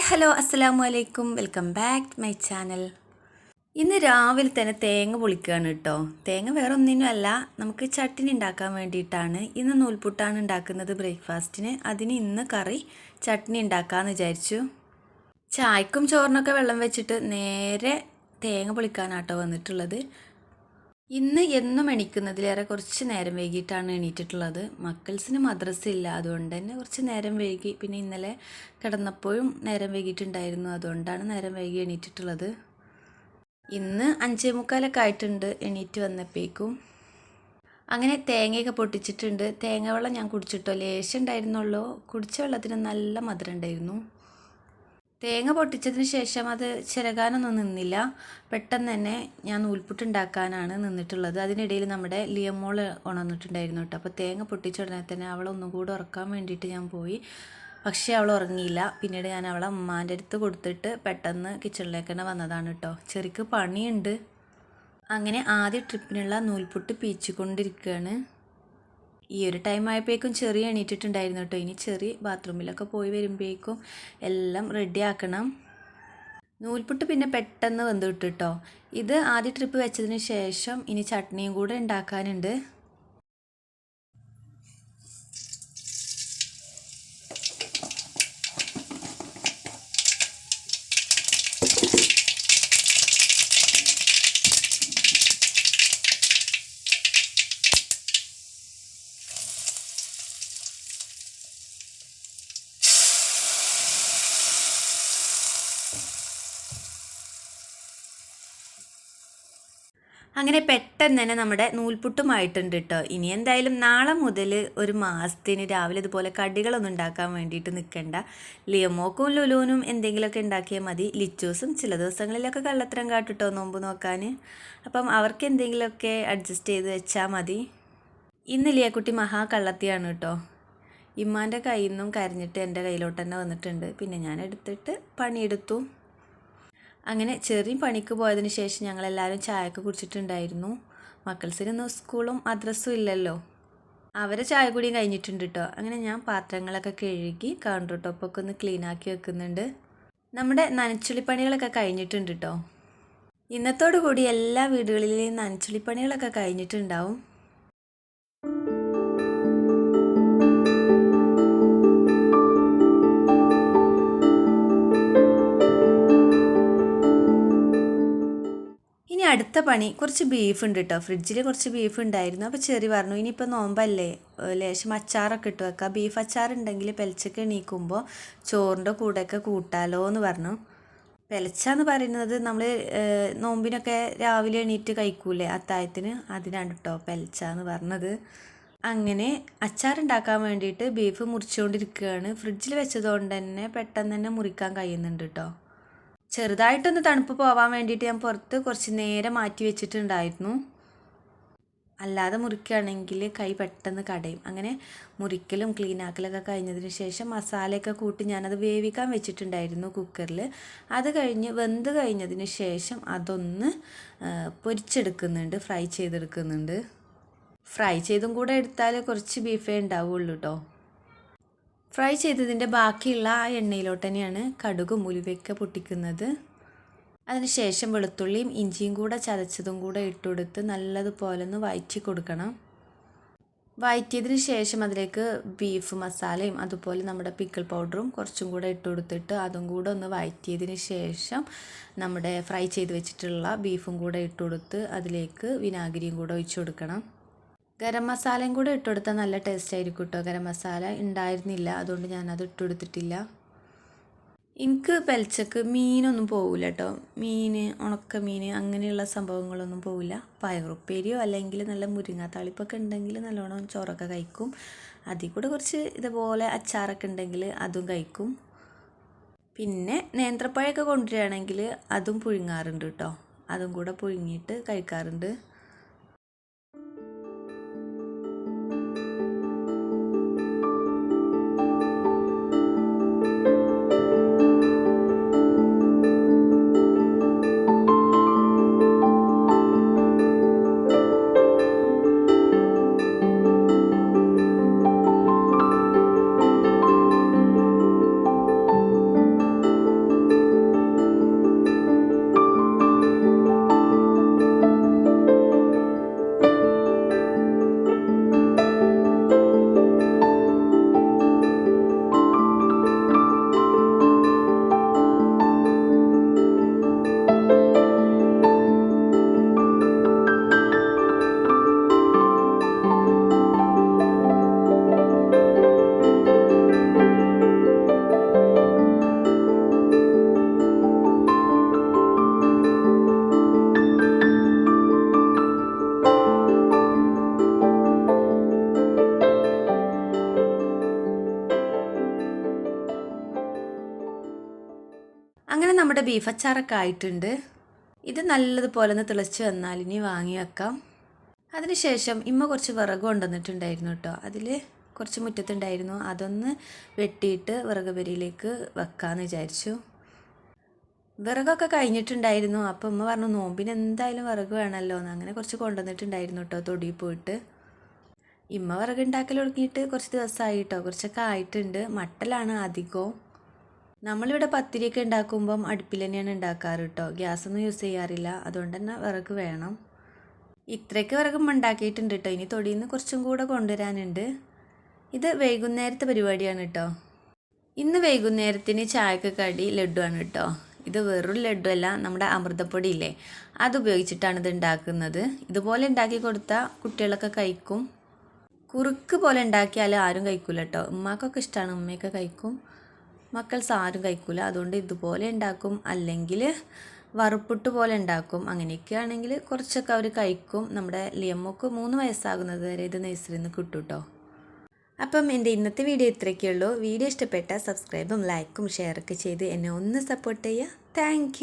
Hello അസ്സലാമു അലൈക്കും welcome back to my channel. ഇന്ന് രാവിലെ തന്നെ തേങ്ങ പൊളിക്കുകയാണ് കേട്ടോ. തേങ്ങ വേറെ ഒന്നിനും അല്ല, നമുക്ക് ചട്ടിനി ഉണ്ടാക്കാൻ വേണ്ടിയിട്ടാണ്. ഇന്ന് നൂൽപുട്ടാണ് ഉണ്ടാക്കുന്നത് ബ്രേക്ക്ഫാസ്റ്റിന്. അതിന് ഇന്ന് കറി ചട്നി ഉണ്ടാക്കാമെന്ന് വിചാരിച്ചു. ചായക്കും ചോറിനൊക്കെ വെള്ളം വെച്ചിട്ട് നേരെ തേങ്ങ പൊളിക്കാനാട്ടോ വന്നിട്ടുള്ളത്. ഇന്ന് എന്നും എണീക്കുന്നതിലേറെ കുറച്ച് നേരം വൈകിട്ടാണ് എണീറ്റിട്ടുള്ളത്. മക്കൾസിന് മദ്രസ ഇല്ല, അതുകൊണ്ട് തന്നെ കുറച്ച് നേരം വൈകി. പിന്നെ ഇന്നലെ കിടന്നപ്പോഴും നേരം വൈകിട്ടുണ്ടായിരുന്നു, അതുകൊണ്ടാണ് നേരം വൈകി എണീറ്റിട്ടുള്ളത്. ഇന്ന് 5:45 ആയിട്ടുണ്ട് എണീറ്റ് വന്നപ്പോഴേക്കും. അങ്ങനെ തേങ്ങയൊക്കെ പൊട്ടിച്ചിട്ടുണ്ട്. തേങ്ങ വെള്ളം ഞാൻ കുടിച്ചിട്ടോ, ലേശം ഉണ്ടായിരുന്നുള്ളൂ. കുടിച്ച വെള്ളത്തിന് നല്ല മധുരം ഉണ്ടായിരുന്നു. തേങ്ങ പൊട്ടിച്ചതിന് ശേഷം അത് ചിരകാനൊന്നും നിന്നില്ല. പെട്ടെന്ന് തന്നെ ഞാൻ നൂൽപുട്ട് ഉണ്ടാക്കാനാണ് നിന്നിട്ടുള്ളത്. അതിനിടയിൽ നമ്മുടെ ലിയമോൾ ഉണർന്നിട്ടുണ്ടായിരുന്നു കേട്ടോ. അപ്പോൾ തേങ്ങ പൊട്ടിച്ച ഉടനെ തന്നെ അവളൊന്നും കൂടെ ഉറക്കാൻ വേണ്ടിയിട്ട് ഞാൻ പോയി. പക്ഷേ അവൾ ഉറങ്ങിയില്ല. പിന്നീട് ഞാൻ അവളെ ഉമ്മാൻ്റെ അടുത്ത് കൊടുത്തിട്ട് പെട്ടെന്ന് കിച്ചണിലേക്ക് തന്നെ വന്നതാണ് കേട്ടോ. ചെറിക്ക് പണിയുണ്ട്. അങ്ങനെ ആദ്യ ട്രിപ്പിനുള്ള നൂൽപുട്ട് പീച്ചിക്കൊണ്ടിരിക്കുകയാണ്. ഈ ഒരു ടൈം ആയപ്പോഴേക്കും ചെറിയ എണീറ്റിട്ടുണ്ടായിരുന്നു കേട്ടോ. ഇനി ചെറിയ ബാത്റൂമിലൊക്കെ പോയി വരുമ്പോഴേക്കും എല്ലാം റെഡി ആക്കണം. നൂൽപുട്ട് പിന്നെ പെട്ടെന്ന് വെന്ത് കിട്ടും കേട്ടോ. ഇത് ആദ്യ ട്രിപ്പ് വെച്ചതിന് ശേഷം ഇനി ചട്നിയും കൂടെ ഉണ്ടാക്കാനുണ്ട്. അങ്ങനെ പെട്ടെന്ന് തന്നെ നമ്മുടെ നൂൽപുട്ടുമായിട്ടുണ്ട് കേട്ടോ. ഇനി എന്തായാലും നാളെ മുതൽ ഒരു മാസത്തിന് രാവിലെ ഇതുപോലെ കടികളൊന്നും ഉണ്ടാക്കാൻ വേണ്ടിയിട്ട് നിൽക്കണ്ട. ലിയമോക്കും ലുലുവിനും എന്തെങ്കിലുമൊക്കെ ഉണ്ടാക്കിയാൽ മതി. ലിച്ചൂസും ചില ദിവസങ്ങളിലൊക്കെ കള്ളത്തരം കാട്ടിട്ടോ നോമ്പ് നോക്കാൻ. അപ്പം അവർക്ക് എന്തെങ്കിലുമൊക്കെ അഡ്ജസ്റ്റ് ചെയ്ത് വെച്ചാൽ മതി. ഇന്ന് ലിയക്കുട്ടി മഹാ കള്ളത്തിയാണ് കേട്ടോ. ഇമ്മാൻ്റെ കയ്യിൽ നിന്നും കരഞ്ഞിട്ട് എൻ്റെ കയ്യിലോട്ട് തന്നെ വന്നിട്ടുണ്ട്. പിന്നെ ഞാൻ എടുത്തിട്ട് പണിയെടുത്തു. അങ്ങനെ ചെറിയ പണിക്ക് പോയതിന് ശേഷം ഞങ്ങളെല്ലാവരും ചായയൊക്കെ കുടിച്ചിട്ടുണ്ടായിരുന്നു. മക്കൾസിനൊന്നും സ്കൂളും മദ്രസും ഇല്ലല്ലോ, അവരെ ചായ കൂടിയും കഴിഞ്ഞിട്ടുണ്ട് കേട്ടോ. അങ്ങനെ ഞാൻ പാത്രങ്ങളൊക്കെ കഴുകി കൗണ്ടർ ടോപ്പൊക്കെ ഒന്ന് ക്ലീനാക്കി വെക്കുന്നുണ്ട്. നമ്മുടെ നനച്ചുള്ളിപ്പണികളൊക്കെ കഴിഞ്ഞിട്ടുണ്ട് കേട്ടോ. ഇന്നത്തോടു കൂടി എല്ലാ വീടുകളിലെയും നനച്ചുള്ളിപ്പണികളൊക്കെ കഴിഞ്ഞിട്ടുണ്ടാവും. അടുത്ത പണി കുറച്ച് ബീഫ് ഉണ്ട് കേട്ടോ. ഫ്രിഡ്ജിൽ കുറച്ച് ബീഫ് ഉണ്ടായിരുന്നു. അപ്പോൾ ചെറി പറഞ്ഞു ഇനിയിപ്പോൾ നോമ്പല്ലേ, ലേശം അച്ചാറൊക്കെ ഇട്ട് വെക്കാം. ബീഫ് അച്ചാറുണ്ടെങ്കിൽ പെലച്ചൊക്കെ എണീക്കുമ്പോൾ ചോറിൻ്റെ കൂടെയൊക്കെ കൂട്ടാലോ എന്ന് പറഞ്ഞു. പെലച്ചാന്ന് പറയുന്നത് നമ്മൾ നോമ്പിനൊക്കെ രാവിലെ എണീറ്റ് കഴിക്കൂലേ അത്താഴത്തിന്, അതിനാണ് കേട്ടോ പെലച്ചാന്ന് പറഞ്ഞത്. അങ്ങനെ അച്ചാറുണ്ടാക്കാൻ വേണ്ടിയിട്ട് ബീഫ് മുറിച്ചുകൊണ്ടിരിക്കുകയാണ്. ഫ്രിഡ്ജിൽ വെച്ചതുകൊണ്ട് തന്നെ പെട്ടെന്ന് തന്നെ മുറിക്കാൻ കഴിയുന്നുണ്ട് കേട്ടോ. ചെറുതായിട്ടൊന്ന് തണുപ്പ് പോവാൻ വേണ്ടിയിട്ട് ഞാൻ പുറത്ത് കുറച്ച് നേരം മാറ്റി വെച്ചിട്ടുണ്ടായിരുന്നു. അല്ലാതെ മുറിക്കുകയാണെങ്കിൽ കൈ പെട്ടെന്ന് കടയും. അങ്ങനെ മുറിക്കലും ക്ലീനാക്കലൊക്കെ കഴിഞ്ഞതിന് ശേഷം മസാലയൊക്കെ കൂട്ടി ഞാനത് വേവിക്കാൻ വെച്ചിട്ടുണ്ടായിരുന്നു കുക്കറിൽ. അത് കഴിഞ്ഞ് വെന്ത് കഴിഞ്ഞതിന് ശേഷം അതൊന്ന് പൊരിച്ചെടുക്കുന്നുണ്ട്, ഫ്രൈ ചെയ്തെടുക്കുന്നുണ്ട്. ഫ്രൈ ചെയ്തും കൂടെ എടുത്താൽ കുറച്ച് ബീഫേ ഉണ്ടാവുള്ളൂ കേട്ടോ. ഫ്രൈ ചെയ്തതിൻ്റെ ബാക്കിയുള്ള ആ എണ്ണയിലോട്ട് തന്നെയാണ് കടുകും ഉലുവയൊക്കെ പൊട്ടിക്കുന്നത്. അതിനുശേഷം വെളുത്തുള്ളിയും ഇഞ്ചിയും കൂടെ ചതച്ചതും കൂടെ ഇട്ടുകൊടുത്ത് നല്ലതുപോലെ ഒന്ന് വഴറ്റി കൊടുക്കണം. വഴറ്റിയതിന് ശേഷം അതിലേക്ക് ബീഫ് മസാലയും അതുപോലെ നമ്മുടെ പിക്കിൾ പൗഡറും കുറച്ചും കൂടെ ഇട്ട് കൊടുത്തിട്ട് അതും കൂടെ ഒന്ന് വഴറ്റിയതിന് ശേഷം നമ്മുടെ ഫ്രൈ ചെയ്ത് വെച്ചിട്ടുള്ള ബീഫും കൂടെ ഇട്ട് കൊടുത്ത് അതിലേക്ക് വിനാഗിരിയും കൂടെ ഒഴിച്ചു കൊടുക്കണം. ഗരം മസാലയും കൂടെ ഇട്ട് കൊടുത്താൽ നല്ല ടേസ്റ്റ് ആയിരിക്കും കേട്ടോ. ഗരം മസാല ഉണ്ടായിരുന്നില്ല, അതുകൊണ്ട് ഞാനത് ഇട്ട് കൊടുത്തിട്ടില്ല. എനിക്ക് പെലച്ചക്ക് മീനൊന്നും പോവില്ല കേട്ടോ. മീൻ, ഉണക്ക മീൻ അങ്ങനെയുള്ള സംഭവങ്ങളൊന്നും പോവില്ല. പയറുപ്പേരിയോ അല്ലെങ്കിൽ നല്ല മുരിങ്ങ താളിപ്പൊക്കെ ഉണ്ടെങ്കിൽ നല്ലോണം ചോറൊക്കെ കഴിക്കും. അതിൽ കൂടെ കുറച്ച് ഇതുപോലെ അച്ചാറൊക്കെ ഉണ്ടെങ്കിൽ അതും കഴിക്കും. പിന്നെ നേന്ത്രപ്പഴമൊക്കെ കൊണ്ടുവരികയാണെങ്കിൽ അതും പുഴുങ്ങാറുണ്ട് കേട്ടോ. അതും കൂടെ പുഴുങ്ങിയിട്ട് കഴിക്കാറുണ്ട്. അങ്ങനെ നമ്മുടെ ബീഫ് അച്ചാറൊക്കെ ആയിട്ടുണ്ട്. ഇത് നല്ലതുപോലെ ഒന്ന് തിളച്ച് വന്നാൽ ഇനി വാങ്ങി വെക്കാം. അതിനുശേഷം ഇമ്മ കുറച്ച് വിറക് കൊണ്ടുവന്നിട്ടുണ്ടായിരുന്നു കേട്ടോ. അതിൽ കുറച്ച് മുറ്റത്തുണ്ടായിരുന്നു, അതൊന്ന് വെട്ടിയിട്ട് വിറക് പെരിയിലേക്ക് വെക്കാമെന്ന് വിചാരിച്ചു. വിറകൊക്കെ കഴിഞ്ഞിട്ടുണ്ടായിരുന്നു. അപ്പോൾ ഉമ്മ പറഞ്ഞു നോമ്പിന് എന്തായാലും വിറക് വേണമല്ലോ എന്ന്. അങ്ങനെ കുറച്ച് കൊണ്ടുവന്നിട്ടുണ്ടായിരുന്നു കേട്ടോ തൊടിയിൽ പോയിട്ട്. ഇമ്മ വിറക് ഉണ്ടാക്കൽ തുടങ്ങിയിട്ട് കുറച്ച് ദിവസമായി കേട്ടോ, കുറച്ചൊക്കെ ആയിട്ടുണ്ട്. മട്ടലാണ് അധികവും. നമ്മളിവിടെ പത്തിരിയൊക്കെ ഉണ്ടാക്കുമ്പം അടുപ്പിൽ തന്നെയാണ് ഉണ്ടാക്കാറ് കേട്ടോ, ഗ്യാസൊന്നും യൂസ് ചെയ്യാറില്ല. അതുകൊണ്ട് തന്നെ വിറക് വേണം. ഇത്രയ്ക്ക് വിറകും ഉണ്ടാക്കിയിട്ടുണ്ട് കേട്ടോ. ഇനി തൊടിയിൽ നിന്ന് കുറച്ചും കൂടെ കൊണ്ടുവരാനുണ്ട്. ഇത് വൈകുന്നേരത്തെ പരിപാടിയാണ് കേട്ടോ. ഇന്ന് വൈകുന്നേരത്തിന് ചായക്ക് കടി ലഡുവാണ് കേട്ടോ. ഇത് വെറും ലഡു അല്ല, നമ്മുടെ അമൃതപ്പൊടി ഇല്ലേ, അതുപയോഗിച്ചിട്ടാണ് ഇത് ഉണ്ടാക്കുന്നത്. ഇതുപോലെ ഉണ്ടാക്കി കൊടുത്താൽ കുട്ടികളൊക്കെ കഴിക്കും. കുറുക്ക് പോലെ ഉണ്ടാക്കിയാൽ ആരും കഴിക്കില്ല കേട്ടോ. ഉമ്മാക്കൊക്കെ ഇഷ്ടമാണ്, ഉമ്മയൊക്കെ കഴിക്കും. മക്കൾസ് ആരും കഴിക്കില്ല. അതുകൊണ്ട് ഇതുപോലെ ഉണ്ടാക്കും, അല്ലെങ്കിൽ വറുപ്പിട്ട് പോലെ ഉണ്ടാക്കും. അങ്ങനെയൊക്കെ ആണെങ്കിൽ കുറച്ചൊക്കെ അവർ കഴിക്കും. നമ്മുടെ ലിയമ്മക്ക് 3 വയസ്സാകുന്നത് വരെ ഇത് നഴ്സറിയിൽ നിന്ന് കിട്ടും കേട്ടോ. അപ്പം എൻ്റെ ഇന്നത്തെ വീഡിയോ ഇത്രയൊക്കെയുള്ളൂ. വീഡിയോ ഇഷ്ടപ്പെട്ടാൽ സബ്സ്ക്രൈബും ലൈക്കും ഷെയറൊക്കെ ചെയ്ത് എന്നെ ഒന്ന് സപ്പോർട്ട് ചെയ്യുക. താങ്ക്